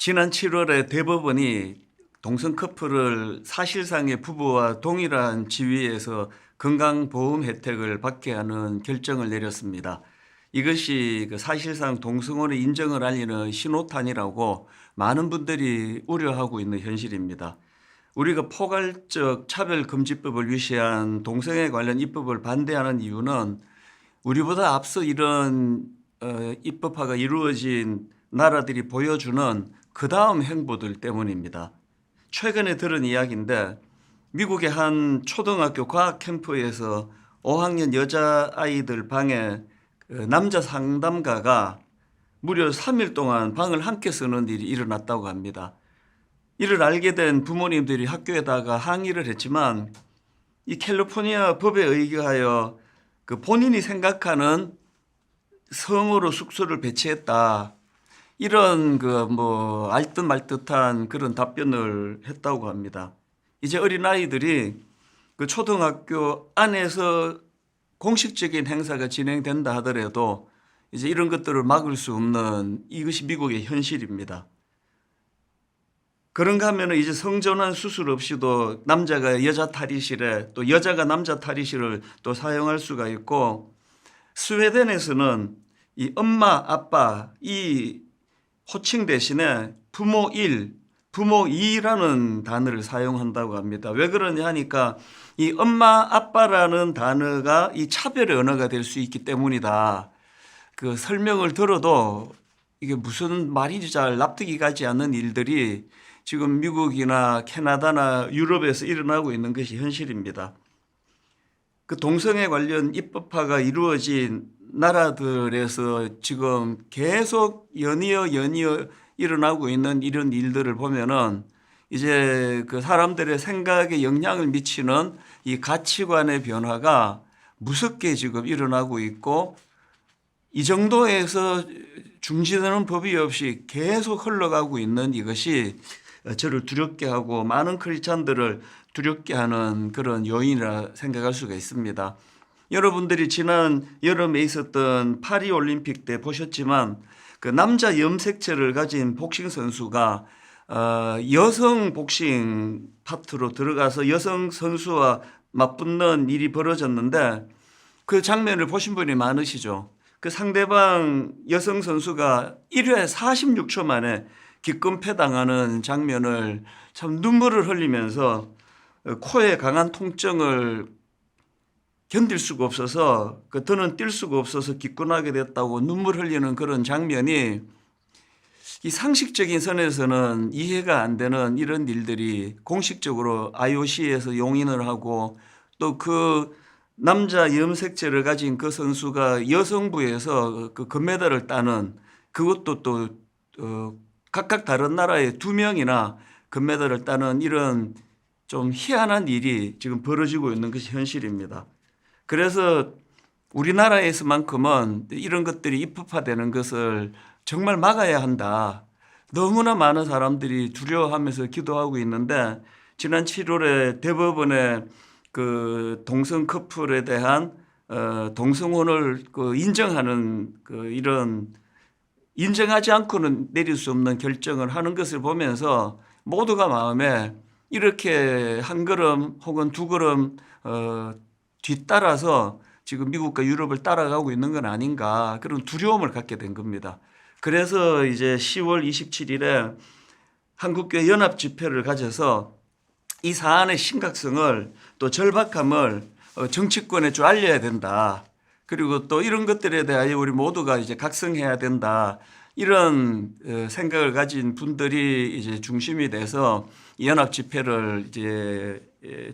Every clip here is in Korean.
지난 7월에 대법원이 동성 커플을 사실상의 부부와 동일한 지위에서 건강보험 혜택을 받게 하는 결정을 내렸습니다. 이것이 사실상 동성혼의 인정을 알리는 신호탄이라고 많은 분들이 우려하고 있는 현실입니다. 우리가 포괄적 차별금지법을 위시한 동성애 관련 입법을 반대하는 이유는 우리보다 앞서 이런 입법화가 이루어진 나라들이 보여주는 그 다음 행보들 때문입니다. 최근에 들은 이야기인데 미국의 한 초등학교 과학 캠프에서 5학년 여자아이들 방에 남자 상담가가 무려 3일 동안 방을 함께 쓰는 일이 일어났다고 합니다. 이를 알게 된 부모님들이 학교에다가 항의를 했지만 이 캘리포니아 법에 의하여 그 본인이 생각하는 성으로 숙소를 배치했다. 이런 알듯 말듯한 그런 답변을 했다고 합니다. 이제 어린아이들이 그 초등학교 안에서 공식적인 행사가 진행된다 하더라도 이제 이런 것들을 막을 수 없는 이것이 미국의 현실입니다. 그런가 하면 이제 성전환 수술 없이도 남자가 여자 탈의실에 또 여자가 남자 탈의실을 또 사용할 수가 있고, 스웨덴에서는 이 엄마, 아빠 이 호칭 대신에 부모 1, 부모 2라는 단어를 사용한다고 합니다. 왜 그러냐 하니까 이 엄마, 아빠라는 단어가 이 차별의 언어가 될 수 있기 때문이다. 그 설명을 들어도 이게 무슨 말인지 잘 납득이 가지 않는 일들이 지금 미국이나 캐나다나 유럽에서 일어나고 있는 것이 현실입니다. 그 동성애 관련 입법화가 이루어진 나라들에서 지금 계속 연이어 일어나고 있는 이런 일들을 보면은 이제 그 사람들의 생각에 영향을 미치는 이 가치관의 변화가 무섭게 지금 일어나고 있고, 이 정도에서 중지되는 법이 없이 계속 흘러가고 있는 이것이 저를 두렵게 하고 많은 크리스찬들을 두렵게 하는 그런 요인이라 생각할 수가 있습니다. 여러분들이 지난 여름에 있었던 파리 올림픽 때 보셨지만 그 남자 염색체를 가진 복싱 선수가 여성 복싱 파트로 들어가서 여성 선수와 맞붙는 일이 벌어졌는데 그 장면을 보신 분이 많으시죠. 그 상대방 여성 선수가 1회 46초 만에 기권 패당하는 장면을 참 눈물을 흘리면서 코에 강한 통증을 견딜 수가 없어서 더는 뛸 수가 없어서 기권하게 됐다고 눈물 흘리는 그런 장면이, 이 상식적인 선에서는 이해가 안 되는 이런 일들이 공식적으로 IOC에서 용인을 하고, 또 그 남자 염색체를 가진 그 선수가 여성부에서 그 금메달을 따는, 그것도 또 각각 다른 나라의 2명이나 금메달을 따는 이런 좀 희한한 일이 지금 벌어지고 있는 것이 현실입니다. 그래서 우리나라에서만큼은 이런 것들이 입법화되는 것을 정말 막아야 한다. 너무나 많은 사람들이 두려워하면서 기도하고 있는데, 지난 7월에 대법원의 그 동성 커플에 대한 동성혼을 인정하는 이런 인정하지 않고는 내릴 수 없는 결정을 하는 것을 보면서 모두가 마음에 이렇게 한 걸음 혹은 두 걸음 뒤따라서 지금 미국과 유럽을 따라가고 있는 건 아닌가, 그런 두려움을 갖게 된 겁니다. 그래서 이제 10월 27일에 한국교회 연합 집회를 가져서 이 사안의 심각성을 또 절박함을 정치권에 좀 알려야 된다. 그리고 또 이런 것들에 대하여 우리 모두가 이제 각성해야 된다. 이런 생각을 가진 분들이 이제 중심이 돼서 연합 집회를 이제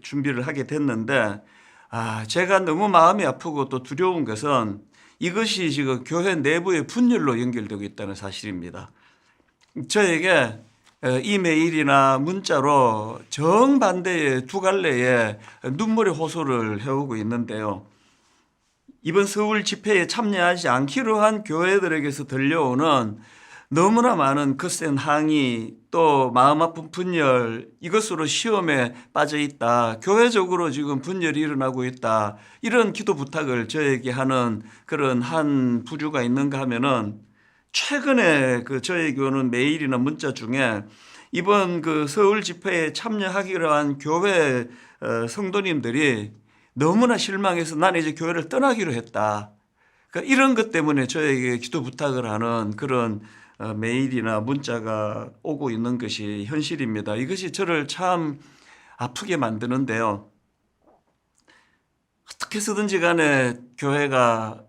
준비를 하게 됐는데, 제가 너무 마음이 아프고 또 두려운 것은 이것이 지금 교회 내부의 분열로 연결되고 있다는 사실입니다. 저에게 이메일이나 문자로 정반대의 두 갈래의 눈물의 호소를 해오고 있는데요. 이번 서울 집회에 참여하지 않기로 한 교회들에게서 들려오는 너무나 많은 거센 항의, 또 마음 아픈 분열, 이것으로 시험에 빠져 있다. 교회적으로 지금 분열이 일어나고 있다. 이런 기도 부탁을 저에게 하는 그런 한 부류가 있는가 하면은 최근에 그 저희 교회는 메일이나 문자 중에 이번 그 서울 집회에 참여하기로 한 교회 성도님들이 너무나 실망해서 나는 이제 교회를 떠나기로 했다. 그러니까 이런 것 때문에 저에게 기도 부탁을 하는 그런 메일이나 문자가 오고 있는 것이 현실입니다. 이것이 저를 참 아프게 만드는데요. 어떻게 해서든지 간에 교회가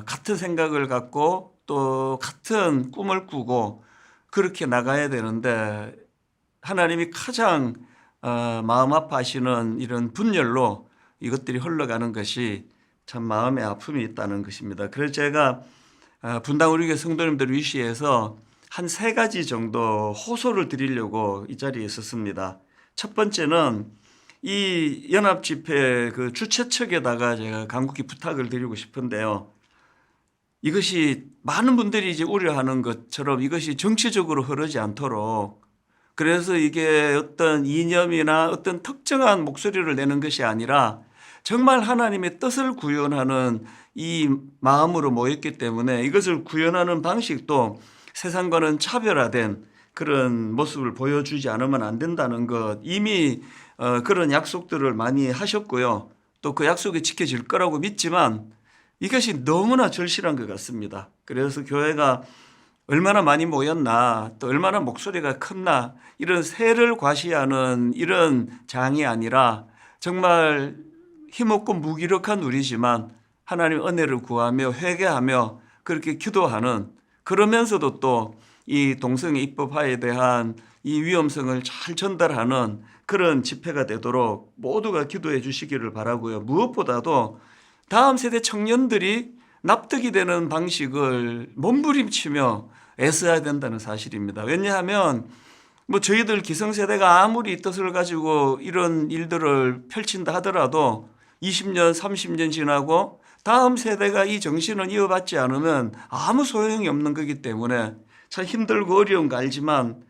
같은 생각을 갖고 또 같은 꿈을 꾸고 그렇게 나가야 되는데 하나님이 가장 마음 아파하시는 이런 분열로 이것들이 흘러가는 것이 참 마음의 아픔이 있다는 것입니다. 그래서 제가 분당 우리 교회 성도님들 위시해서 한 3가지 정도 호소를 드리려고 이 자리에 있었습니다. 첫 번째는 이 연합 집회 그 주최 측에다가 제가 간곡히 부탁을 드리고 싶은데요. 이것이 많은 분들이 이제 우려하는 것처럼 이것이 정치적으로 흐르지 않도록, 그래서 이게 어떤 이념이나 어떤 특정한 목소리를 내는 것이 아니라 정말 하나님의 뜻을 구현하는 이 마음으로 모였기 때문에 이것을 구현하는 방식도 세상과는 차별화된 그런 모습을 보여주지 않으면 안 된다는 것, 이미 그런 약속들을 많이 하셨고요. 또 그 약속이 지켜질 거라고 믿지만 이것이 너무나 절실한 것 같습니다. 그래서 교회가 얼마나 많이 모였나, 또 얼마나 목소리가 컸나, 이런 세를 과시하는 이런 장이 아니라 정말 힘없고 무기력한 우리지만 하나님 은혜를 구하며 회개하며 그렇게 기도하는, 그러면서도 또 이 동성애 입법화에 대한 이 위험성을 잘 전달하는 그런 집회가 되도록 모두가 기도해 주시기를 바라고요. 무엇보다도 다음 세대 청년들이 납득이 되는 방식을 몸부림치며 애써야 된다는 사실입니다. 왜냐하면 뭐 저희들 기성세대가 아무리 뜻을 가지고 이런 일들을 펼친다 하더라도 20년, 30년 지나고 다음 세대가 이 정신을 이어받지 않으면 아무 소용이 없는 거기 때문에 참 힘들고 어려운 거 알지만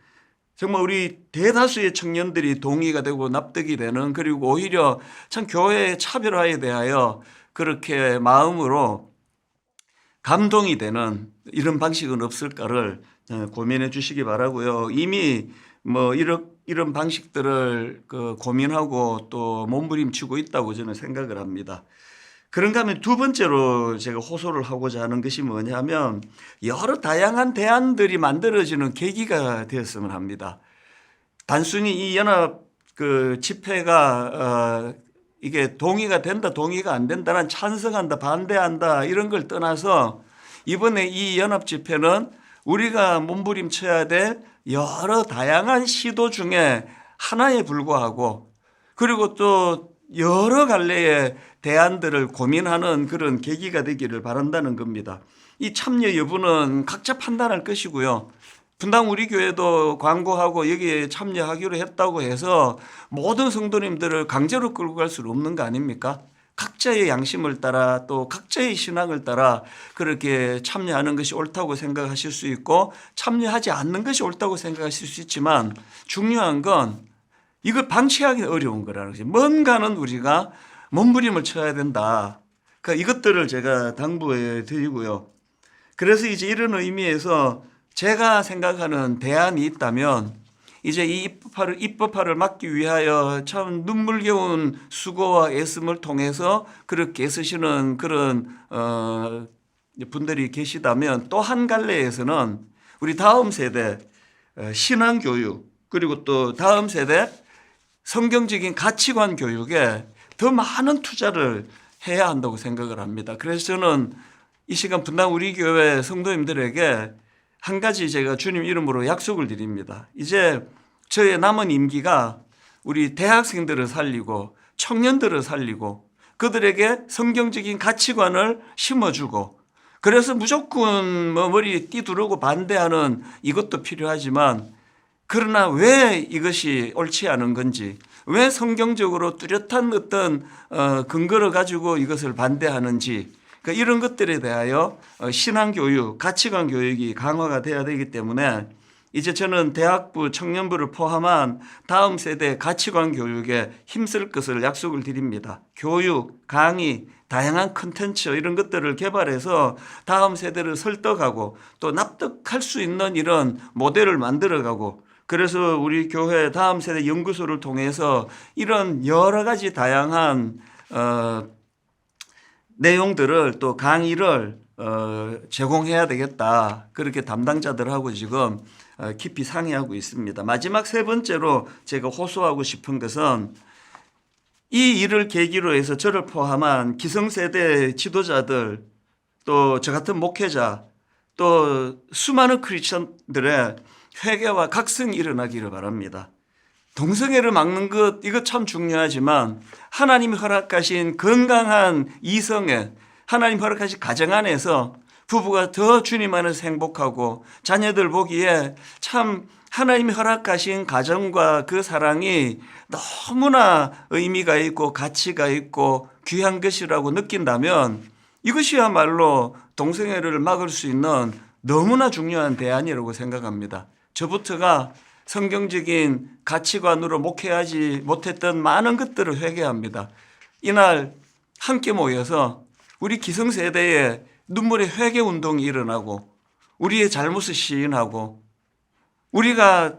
정말 우리 대다수의 청년들이 동의가 되고 납득이 되는, 그리고 오히려 참 교회의 차별화에 대하여 그렇게 마음으로 감동이 되는 이런 방식은 없을까를 고민해 주시기 바라고요. 이미 뭐 이런 방식들을 고민하고 또 몸부림치고 있다고 저는 생각을 합니다. 그런가 하면 두 번째로 제가 호소를 하고자 하는 것이 뭐냐면 여러 다양한 대안들이 만들어지는 계기가 되었으면 합니다. 단순히 이 연합 집회가 이게 동의가 된다, 동의가 안 된다는, 찬성한다, 반대한다 이런 걸 떠나서 이번에 이 연합 집회는 우리가 몸부림쳐야 될 여러 다양한 시도 중에 하나에 불과하고, 그리고 또 여러 갈래의 대안들을 고민하는 그런 계기가 되기를 바란다는 겁니다. 이 참여 여부는 각자 판단할 것이고요. 분당 우리 교회도 광고하고 여기에 참여하기로 했다고 해서 모든 성도님들을 강제로 끌고 갈 수는 없는 거 아닙니까? 각자의 양심을 따라 또 각자의 신앙을 따라 그렇게 참여하는 것이 옳다고 생각하실 수 있고 참여하지 않는 것이 옳다고 생각하실 수 있지만, 중요한 건 이걸 방치하기 어려운 거라는 거죠. 뭔가는 우리가 몸부림을 쳐야 된다. 그러니까 이것들을 제가 당부해 드리고요. 그래서 이제 이런 의미에서 제가 생각하는 대안이 있다면 이제 이 입법화를 막기 위하여 참 눈물겨운 수고와 애씀을 통해서 그렇게 애쓰시는 그런 분들이 계시다면, 또 한 갈래에서는 우리 다음 세대 신앙교육, 그리고 또 다음 세대 성경적인 가치관 교육에 더 많은 투자를 해야 한다고 생각을 합니다. 그래서 저는 이 시간 분당 우리 교회 성도님들에게 한 가지 제가 주님 이름으로 약속을 드립니다. 이제 저의 남은 임기가 우리 대학생들을 살리고 청년들을 살리고 그들에게 성경적인 가치관을 심어주고, 그래서 무조건 머리 띠두르고 반대하는 이것도 필요하지만, 그러나 왜 이것이 옳지 않은 건지, 왜 성경적으로 뚜렷한 어떤 근거를 가지고 이것을 반대하는지, 그러니까 이런 것들에 대하여 신앙교육, 가치관 교육이 강화가 돼야 되기 때문에 이제 저는 대학부, 청년부를 포함한 다음 세대 가치관 교육에 힘쓸 것을 약속을 드립니다. 교육, 강의, 다양한 컨텐츠 이런 것들을 개발해서 다음 세대를 설득하고 또 납득할 수 있는 이런 모델을 만들어가고, 그래서 우리 교회 다음 세대 연구소를 통해서 이런 여러 가지 다양한 내용들을 또 강의를 제공해야 되겠다. 그렇게 담당자들하고 지금 깊이 상의하고 있습니다. 마지막 세 번째로 제가 호소하고 싶은 것은 이 일을 계기로 해서 저를 포함한 기성세대 지도자들, 또 저 같은 목회자, 또 수많은 크리스천들의 회개와 각성이 일어나기를 바랍니다. 동성애를 막는 것, 이거 참 중요하지만 하나님이 허락하신 건강한 이성애, 하나님 허락하신 가정 안에서 부부가 더 주님 안에서 행복하고 자녀들 보기에 참 하나님이 허락하신 가정과 그 사랑이 너무나 의미가 있고 가치가 있고 귀한 것이라고 느낀다면 이것이야말로 동성애를 막을 수 있는 너무나 중요한 대안이라고 생각합니다. 저부터가 성경적인 가치관으로 목회하지 못했던 많은 것들을 회개합니다. 이날 함께 모여서 우리 기성세대에 눈물의 회개 운동이 일어나고 우리의 잘못을 시인하고 우리가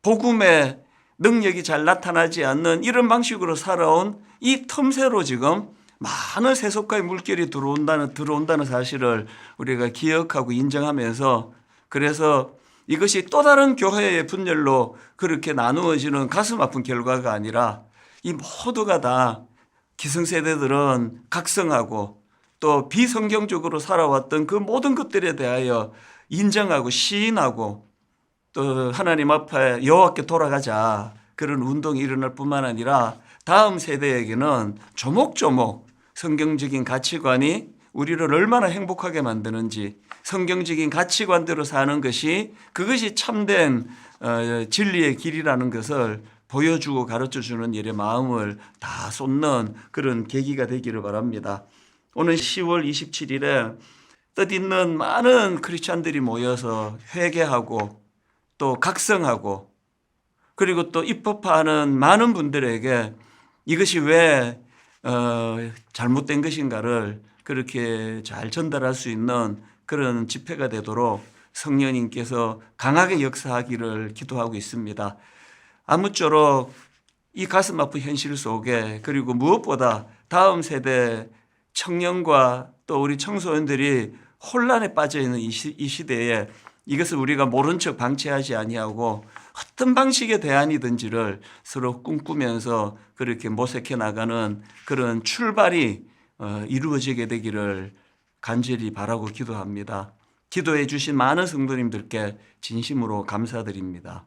복음의 능력이 잘 나타나지 않는 이런 방식으로 살아온 이 틈새로 지금 많은 세속과의 물결이 들어온다는 사실을 우리가 기억하고 인정하면서, 그래서 이것이 또 다른 교회의 분열로 그렇게 나누어지는 가슴 아픈 결과가 아니라 이 모두가 다 기성세대들은 각성하고 또 비성경적으로 살아왔던 그 모든 것들에 대하여 인정하고 시인하고 또 하나님 앞에 여호와께 돌아가자, 그런 운동이 일어날 뿐만 아니라 다음 세대에게는 조목조목 성경적인 가치관이 우리를 얼마나 행복하게 만드는지, 성경적인 가치관대로 사는 것이 그것이 참된 진리의 길이라는 것을 보여주고 가르쳐주는 일에 마음을 다 쏟는 그런 계기가 되기를 바랍니다. 오늘 10월 27일에 뜻있는 많은 크리스찬들이 모여서 회개하고 또 각성하고 그리고 또 입법하는 많은 분들에게 이것이 왜 잘못된 것인가를 그렇게 잘 전달할 수 있는 그런 집회가 되도록 성령님께서 강하게 역사하기를 기도하고 있습니다. 아무쪼록 이 가슴 아픈 현실 속에, 그리고 무엇보다 다음 세대 청년과 또 우리 청소년들이 혼란에 빠져 있는 이 시대에 이것을 우리가 모른 척 방치하지 아니하고 어떤 방식의 대안이든지를 서로 꿈꾸면서 그렇게 모색해 나가는 그런 출발이 이루어지게 되기를 간절히 바라고 기도합니다. 기도해 주신 많은 성도님들께 진심으로 감사드립니다.